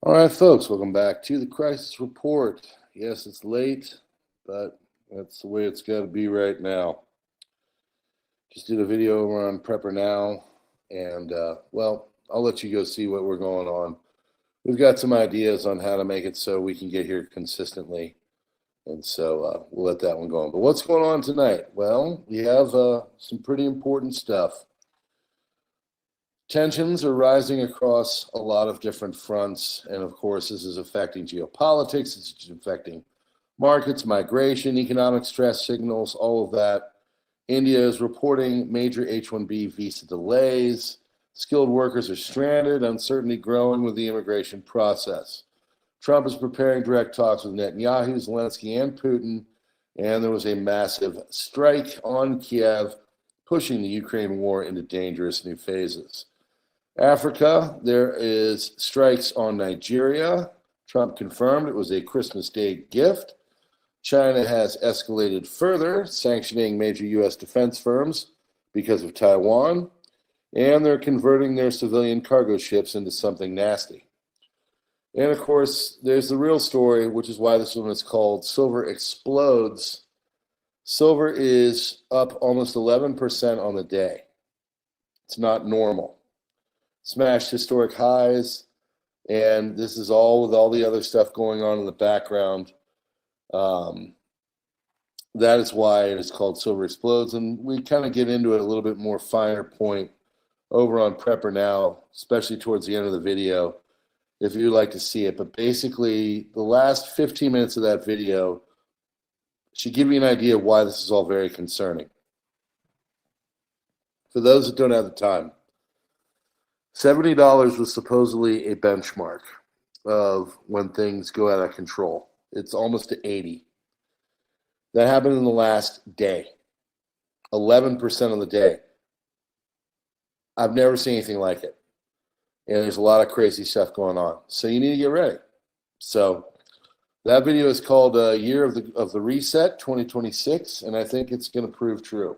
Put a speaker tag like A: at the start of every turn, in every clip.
A: All right, folks, welcome back to the Crisis Report. Yes, it's late, but that's the way it's got to be right now. Just did a video over on PrepperNow, and, well, I'll let you go see what we're going on. We've got some ideas on how to make it so we can get here consistently, and so we'll let that one go on. But what's going on tonight? Well, we have some pretty important stuff. Tensions are rising across a lot of different fronts, and of course, this is affecting geopolitics, it's affecting markets, migration, economic stress signals, all of that. India is reporting major H-1B visa delays. Skilled workers are stranded, uncertainty growing with the immigration process. Trump is preparing direct talks with Netanyahu, Zelensky, and Putin, and there was a massive strike on Kiev, pushing the Ukraine war into dangerous new phases. Africa, there is strikes on Nigeria. Trump confirmed it was a Christmas Day gift. China has escalated further, sanctioning major U.S. defense firms because of Taiwan, and they're converting their civilian cargo ships into something nasty. And of course, there's the real story, which is why this one is called Silver Explodes. Silver is up almost 11% on the day. It's not normal. Smashed historic highs, and this is all with all the other stuff going on in the background. That is why it is called Silver Explodes, and we kind of get into it a little bit more finer point over on PrepperNow, especially towards the end of the video, if you'd like to see it. But basically, the last 15 minutes of that video should give you an idea of why this is all very concerning. For those that don't have the time, $70 was supposedly a benchmark of when things go out of control. It's almost to 80. That happened in the last day, 11% of the day. I've never seen anything like it. And there's a lot of crazy stuff going on. So you need to get ready. So that video is called Year of the Reset 2026, and I think it's going to prove true.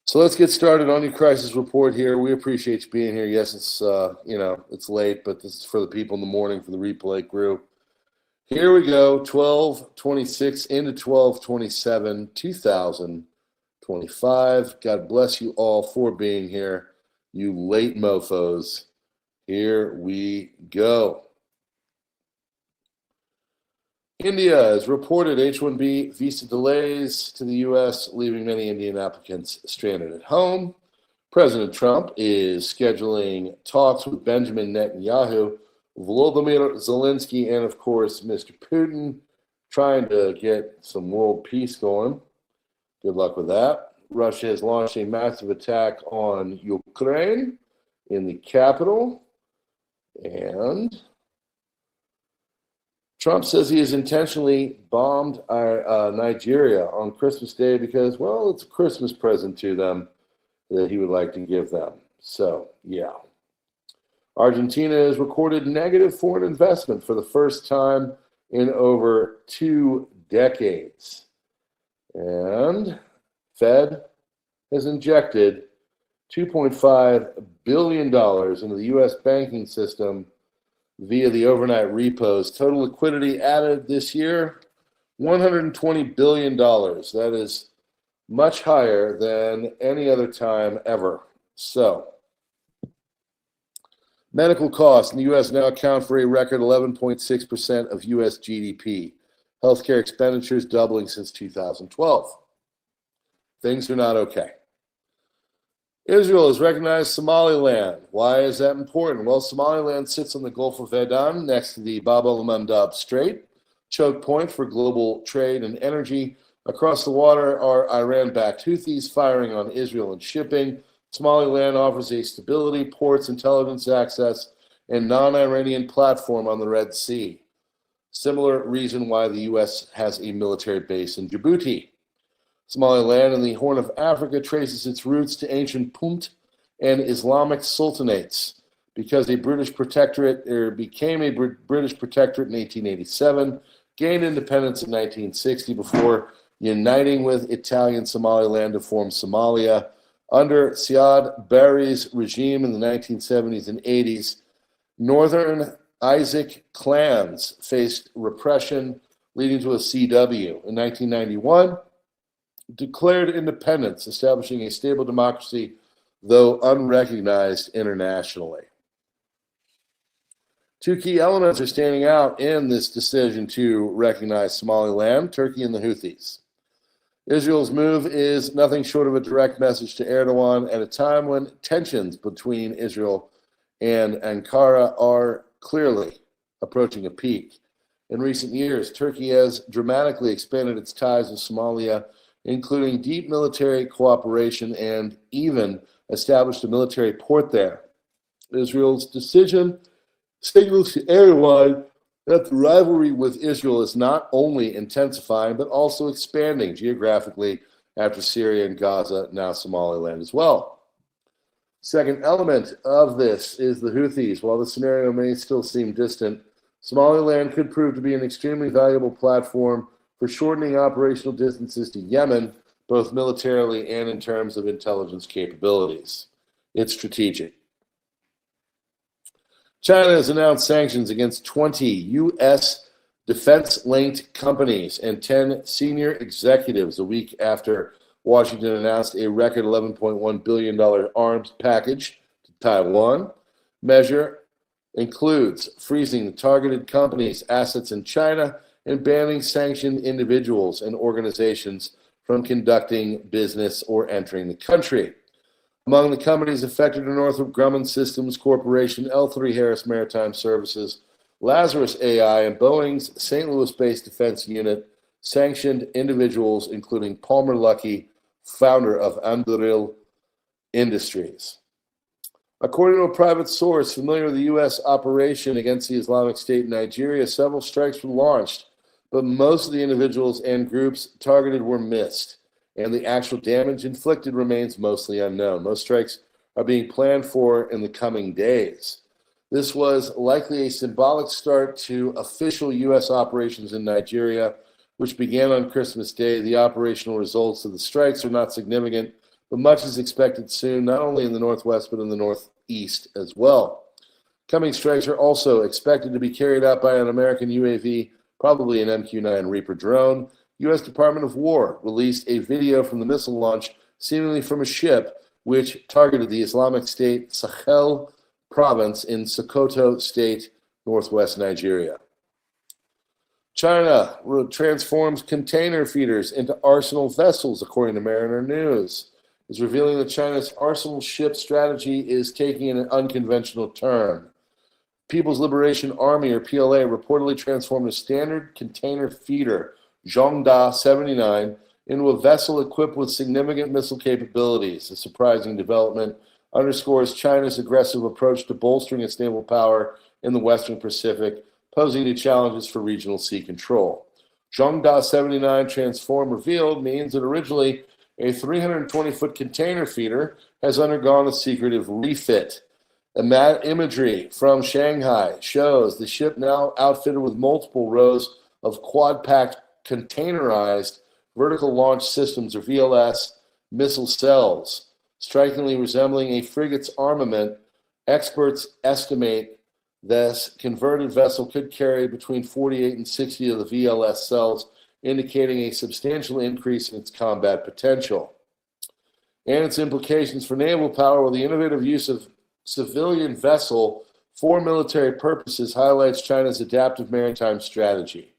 A: So let's get started on your crisis report here. We appreciate you being here. Yes, it's it's late, but this is for the people in the morning, for the replay crew. Here we go, 12/26 into 12/27, 2025. God bless you all for being here, you late mofos. Here we go. India has reported H-1B visa delays to the U.S., leaving many Indian applicants stranded at home. President Trump is scheduling talks with Benjamin Netanyahu, Volodymyr Zelensky, and, of course, Mr. Putin, trying to get some world peace going. Good luck with that. Russia has launched a massive attack on Ukraine in the capital, and Trump says he has intentionally bombed Nigeria on Christmas Day because, well, it's a Christmas present to them that he would like to give them. So, yeah. Argentina has recorded negative foreign investment for the first time in over 2 decades. And Fed has injected $2.5 billion into the U.S. banking system via the overnight repos. Total liquidity added this year, $120 billion. That is much higher than any other time ever. So, medical costs in the U.S. now account for a record 11.6% of U.S. GDP. Healthcare expenditures doubling since 2012. Things are not okay. Israel has recognized Somaliland. Why is that important? Well, Somaliland sits on the Gulf of Aden next to the Bab el-Mandab Strait, choke point for global trade and energy. Across the water are Iran-backed Houthis firing on Israel and shipping. Somaliland offers a stability, ports, intelligence access, and non-Iranian platform on the Red Sea. Similar reason why the U.S. has a military base in Djibouti. Somaliland in the Horn of Africa traces its roots to ancient Punt and Islamic sultanates because a British protectorate became a British protectorate in 1887, gained independence in 1960 before uniting with Italian Somaliland to form Somalia. Under Siad Barre's regime in the 1970s and 80s, Northern Isaac clans faced repression, leading to a CW. In 1991, declared independence, establishing a stable democracy, though unrecognized internationally. Two key elements are standing out in this decision to recognize Somaliland: Turkey and the Houthis. Israel's move is nothing short of a direct message to Erdogan at a time when tensions between Israel and Ankara are clearly approaching a peak. In recent years, Turkey has dramatically expanded its ties with Somalia, including deep military cooperation and even established a military port there. Israel's decision signals to Erdogan that the rivalry with Israel is not only intensifying, but also expanding geographically after Syria and Gaza, now Somaliland as well. Second element of this is the Houthis. While the scenario may still seem distant, Somaliland could prove to be an extremely valuable platform for shortening operational distances to Yemen, both militarily and in terms of intelligence capabilities. It's strategic. China has announced sanctions against 20 U.S. defense-linked companies and 10 senior executives a week after Washington announced a record $11.1 billion arms package to Taiwan. Measure includes freezing the targeted companies' assets in China and banning sanctioned individuals and organizations from conducting business or entering the country. Among the companies affected are Northrop Grumman Systems Corporation, L3 Harris Maritime Services, Lazarus AI, and Boeing's St. Louis-based defense unit. Sanctioned individuals including Palmer Luckey, founder of Anduril Industries. According to a private source familiar with the U.S. operation against the Islamic State in Nigeria, several strikes were launched, but most of the individuals and groups targeted were missed, and the actual damage inflicted remains mostly unknown. Most strikes are being planned for in the coming days. This was likely a symbolic start to official U.S. operations in Nigeria, which began on Christmas Day. The operational results of the strikes are not significant, but much is expected soon, not only in the Northwest, but in the Northeast as well. Coming strikes are also expected to be carried out by an American UAV, probably an MQ-9 Reaper drone. U.S. Department of War released a video from the missile launch, seemingly from a ship, which targeted the Islamic State Sahel province in Sokoto State, northwest Nigeria. China transforms container feeders into arsenal vessels, according to Mariner News. Is revealing that China's arsenal ship strategy is taking an unconventional turn. People's Liberation Army, or PLA, reportedly transformed a standard container feeder, Zhongda 79, into a vessel equipped with significant missile capabilities. A surprising development underscores China's aggressive approach to bolstering its naval power in the Western Pacific, posing new challenges for regional sea control. Zhongda 79 transform revealed means that originally a 320-foot container feeder has undergone a secretive refit. Imagery from Shanghai shows the ship now outfitted with multiple rows of quad-packed containerized vertical launch systems, or VLS, missile cells, strikingly resembling a frigate's armament. Experts estimate this converted vessel could carry between 48 and 60 of the VLS cells, indicating a substantial increase in its combat potential. And its implications for naval power, while the innovative use of civilian vessel for military purposes highlights China's adaptive maritime strategy.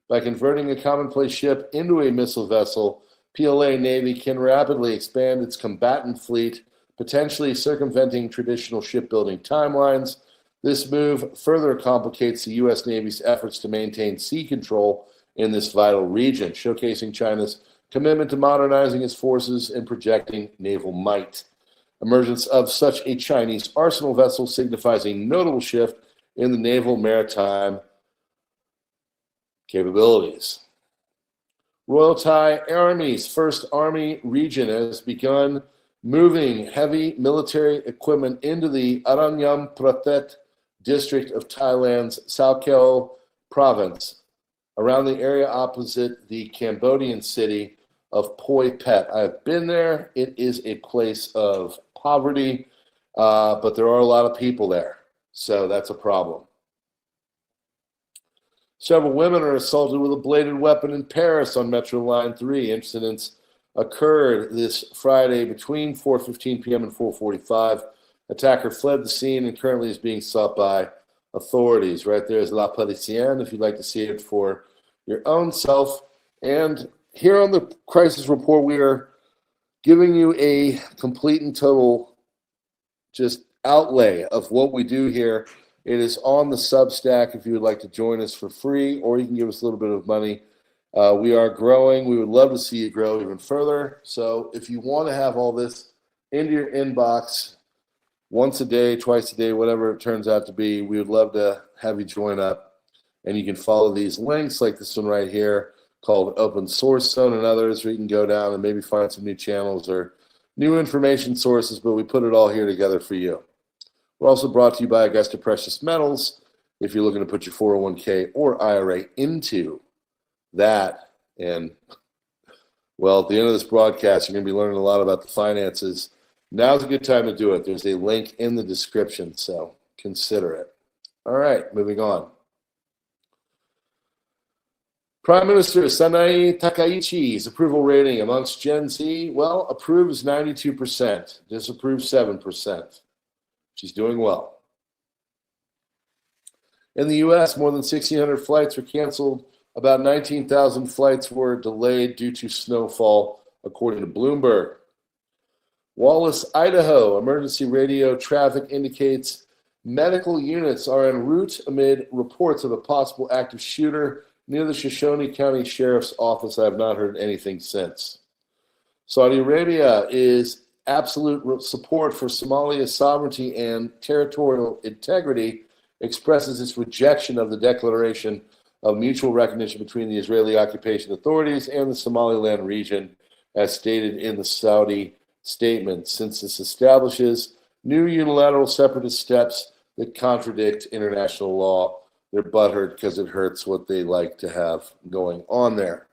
A: By converting a commonplace ship into a missile vessel, PLA Navy can rapidly expand its combatant fleet, potentially circumventing traditional shipbuilding timelines. This move further complicates the U.S. Navy's efforts to maintain sea control in this vital region, showcasing China's commitment to modernizing its forces and projecting naval might. Emergence of such a Chinese arsenal vessel signifies a notable shift in the naval maritime capabilities. Royal Thai Army's First Army Region has begun moving heavy military equipment into the Aranyam Pratet district of Thailand's Sao province, around the area opposite the Cambodian city of Poi Phet. I've been there. It is a place of poverty, but there are a lot of people there. So that's a problem. Several women are assaulted with a bladed weapon in Paris on Metro Line 3. Incidents occurred this Friday between 4:15 p.m. and 4:45. Attacker fled the scene and currently is being sought by authorities. Right there is La Parisienne, if you'd like to see it for your own self. And here on the crisis report, we are giving you a complete and total just outlay of what we do here. It is on the Substack if you would like to join us for free, or you can give us a little bit of money. We are growing. We would love to see you grow even further. So if you want to have all this into your inbox once a day, twice a day, whatever it turns out to be, we would love to have you join up. And you can follow these links like this one right here called Open Source Zone and others, where you can go down and maybe find some new channels or new information sources, but we put it all here together for you. We're also brought to you by Augusta Precious Metals. If you're looking to put your 401k or IRA into that, and well, at the end of this broadcast, you're going to be learning a lot about the finances. Now's a good time to do it. There's a link in the description, so consider it. All right, moving on. Prime Minister Sanae Takaichi's approval rating amongst Gen Z, well, approves 92%, disapproves 7%. She's doing well. In the U.S., more than 1,600 flights were canceled. About 19,000 flights were delayed due to snowfall, according to Bloomberg. Wallace, Idaho, emergency radio traffic indicates medical units are en route amid reports of a possible active shooter near the Shoshone County Sheriff's Office. I have not heard anything since. Saudi Arabia is absolute support for Somalia's sovereignty and territorial integrity, expresses its rejection of the declaration of mutual recognition between the Israeli occupation authorities and the Somaliland region, as stated in the Saudi statement, since this establishes new unilateral separatist steps that contradict international law. They're butthurt because it hurts what they like to have going on there.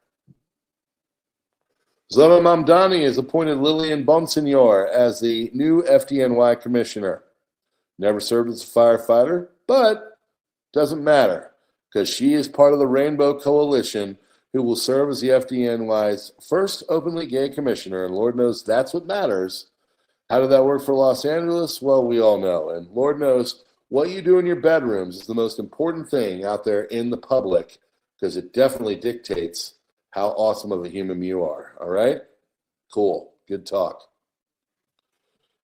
A: Zona Mamdani has appointed Lillian Bonsignor as the new FDNY commissioner. Never served as a firefighter, but doesn't matter because she is part of the Rainbow Coalition who will serve as the FDNY's first openly gay commissioner, and Lord knows that's what matters. How did that work for Los Angeles? Well, we all know, and Lord knows what you do in your bedrooms is the most important thing out there in the public because it definitely dictates how awesome of a human you are, all right? Cool, good talk.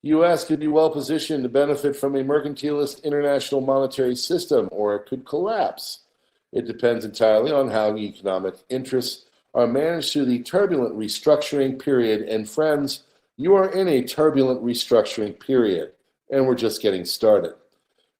A: U.S. could be well positioned to benefit from a mercantilist international monetary system, or it could collapse. It depends entirely on how economic interests are managed through the turbulent restructuring period. And friends, you are in a turbulent restructuring period, and we're just getting started.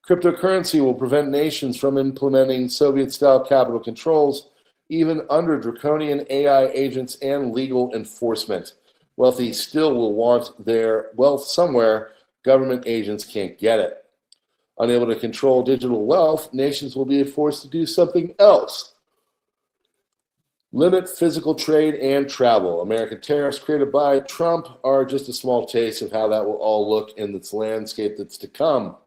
A: Cryptocurrency will prevent nations from implementing Soviet-style capital controls, even under draconian AI agents and legal enforcement. Wealthy still will want their wealth somewhere. Government agents can't get it. Unable to control digital wealth, nations will be forced to do something else. Limit physical trade and travel. American tariffs created by Trump are just a small taste of how that will all look in this landscape that's to come.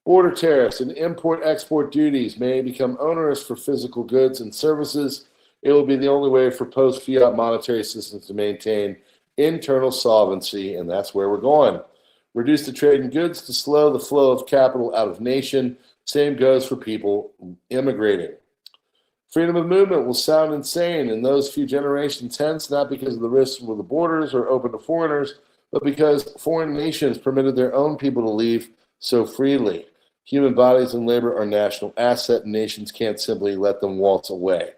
A: Border tariffs and import-export duties may become onerous for physical goods and services. It will be the only way for post-fiat monetary systems to maintain internal solvency, and that's where we're going. Reduce the trade in goods to slow the flow of capital out of nation. Same goes for people immigrating. Freedom of movement will sound insane in those few generations hence, not because of the risks where the borders are open to foreigners, but because foreign nations permitted their own people to leave so freely. Human bodies and labor are national asset, and nations can't simply let them waltz away.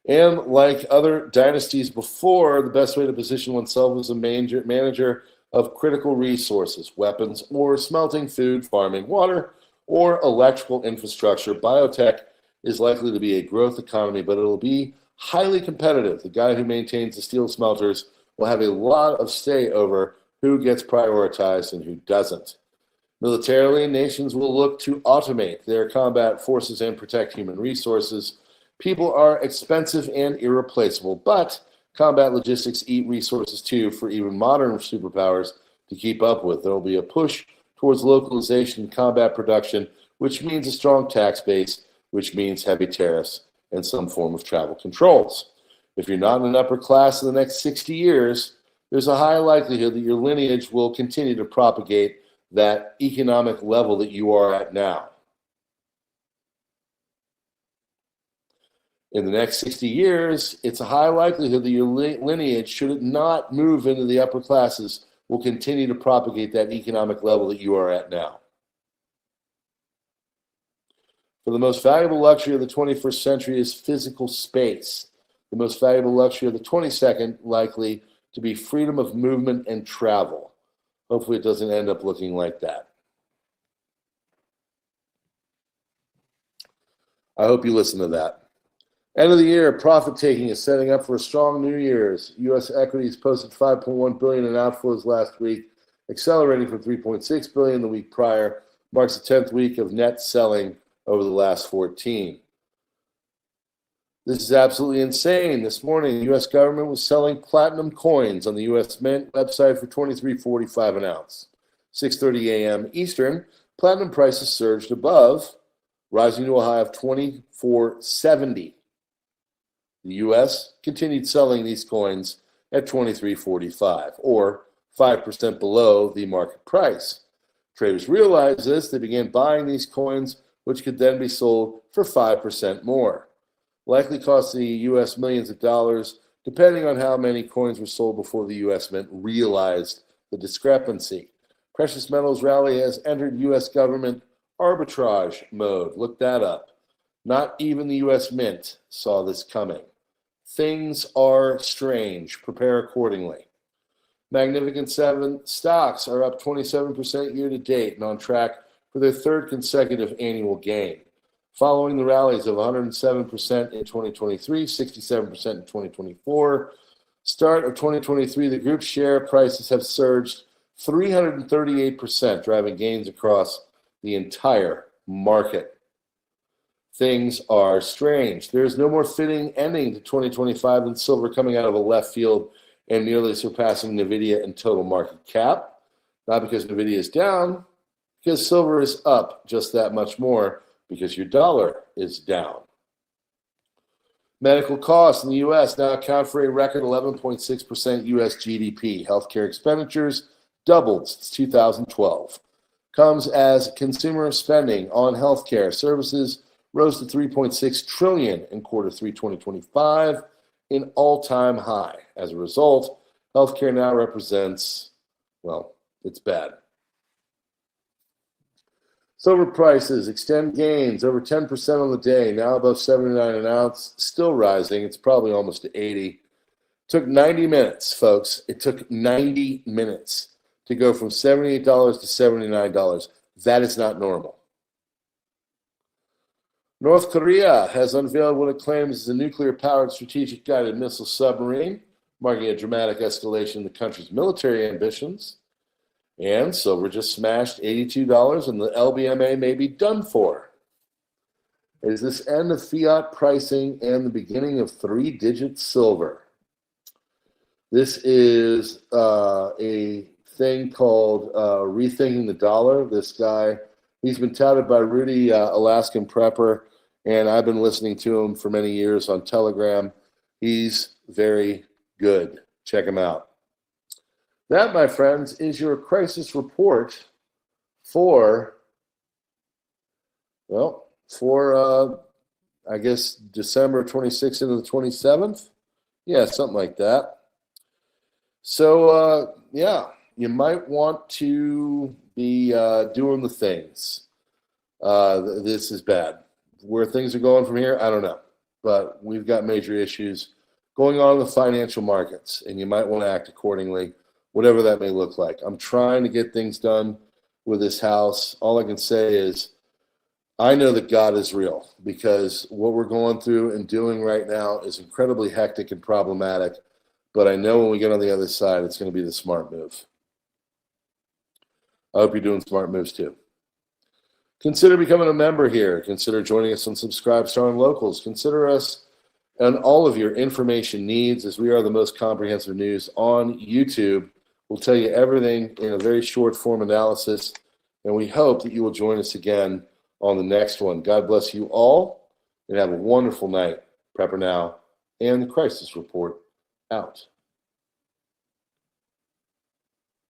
A: And like other dynasties before, the best way to position oneself as a manager of critical resources, weapons, or smelting, food, farming, water, or electrical infrastructure. Biotech is likely to be a growth economy, but it'll be highly competitive. The guy who maintains the steel smelters will have a lot of say over who gets prioritized and who doesn't. Militarily, nations will look to automate their combat forces and protect human resources. People are expensive and irreplaceable, but combat logistics eat resources too for even modern superpowers to keep up with. There will be a push towards localization and combat production, which means a strong tax base, which means heavy tariffs and some form of travel controls. If you're not in an upper class in the next 60 years, there's a high likelihood that your lineage will continue to propagate that economic level that you are at now. In the next 60 years, it's a high likelihood that your lineage, should it not move into the upper classes, will continue to propagate that economic level that you are at now. For the most valuable luxury of the 21st century is physical space. The most valuable luxury of the 22nd likely to be freedom of movement and travel. Hopefully it doesn't end up looking like that. I hope you listen to that. End of the year, profit taking is setting up for a strong New Year's. U.S. equities posted $5.1 billion in outflows last week, accelerating from $3.6 billion the week prior. Marks the 10th week of net selling over the last 14. This is absolutely insane. This morning, the U.S. government was selling platinum coins on the U.S. Mint website for $23.45 an ounce. 6:30 a.m. Eastern, platinum prices surged above, rising to a high of $24.70. The U.S. continued selling these coins at $23.45, or 5% below the market price. Traders realized this. They began buying these coins, which could then be sold for 5% more. Likely cost the U.S. millions of dollars, depending on how many coins were sold before the U.S. Mint realized the discrepancy. Precious metals rally has entered U.S. government arbitrage mode. Look that up. Not even the U.S. Mint saw this coming. Things are strange. Prepare accordingly. Magnificent Seven stocks are up 27% year to date and on track for their third consecutive annual gain. Following the rallies of 107% in 2023, 67% in 2024, start of 2023, the group's share prices have surged 338%, driving gains across the entire market. Things are strange. There's no more fitting ending to 2025 than silver coming out of a left field and nearly surpassing NVIDIA in total market cap. Not because NVIDIA is down, because silver is up just that much more, because your dollar is down. Medical costs in the U.S. now account for a record 11.6% U.S. GDP. Healthcare expenditures doubled since 2012. Comes as consumer spending on healthcare services rose to $3.6 trillion in quarter 3 2025, an all-time high. As a result, healthcare now represents, well, it's bad. Silver prices extend gains over 10% on the day, now above 79 an ounce, still rising. It's probably almost to 80. Took 90 minutes, folks. It took 90 minutes to go from $78 to $79. That is not normal. North Korea has unveiled what it claims is a nuclear-powered strategic guided missile submarine, marking a dramatic escalation in the country's military ambitions. And silver just smashed $82, and the LBMA may be done for. Is this end of fiat pricing and the beginning of three-digit silver? This is a thing called Rethinking the Dollar. This guy, he's been touted by Rudy, Alaskan Prepper, and I've been listening to him for many years on Telegram. He's very good. Check him out. That, my friends, is your crisis report for I guess, December 26th into the 27th. Yeah, something like that. So, yeah, you might want to be doing the things. This is bad. Where things are going from here, I don't know. But we've got major issues going on in the financial markets, and you might want to act accordingly, whatever that may look like. I'm trying to get things done with this house. All I can say is I know that God is real, because what we're going through and doing right now is incredibly hectic and problematic. But I know when we get on the other side, it's going to be the smart move. I hope you're doing smart moves too. Consider becoming a member here. Consider joining us on Subscribe Star and Locals. Consider us on all of your information needs, as we are the most comprehensive news on YouTube. We'll tell you everything in a very short form analysis and we hope that you will join us again on the next one. God bless you all, and have a wonderful night. PrepperNow and the Crisis Report out.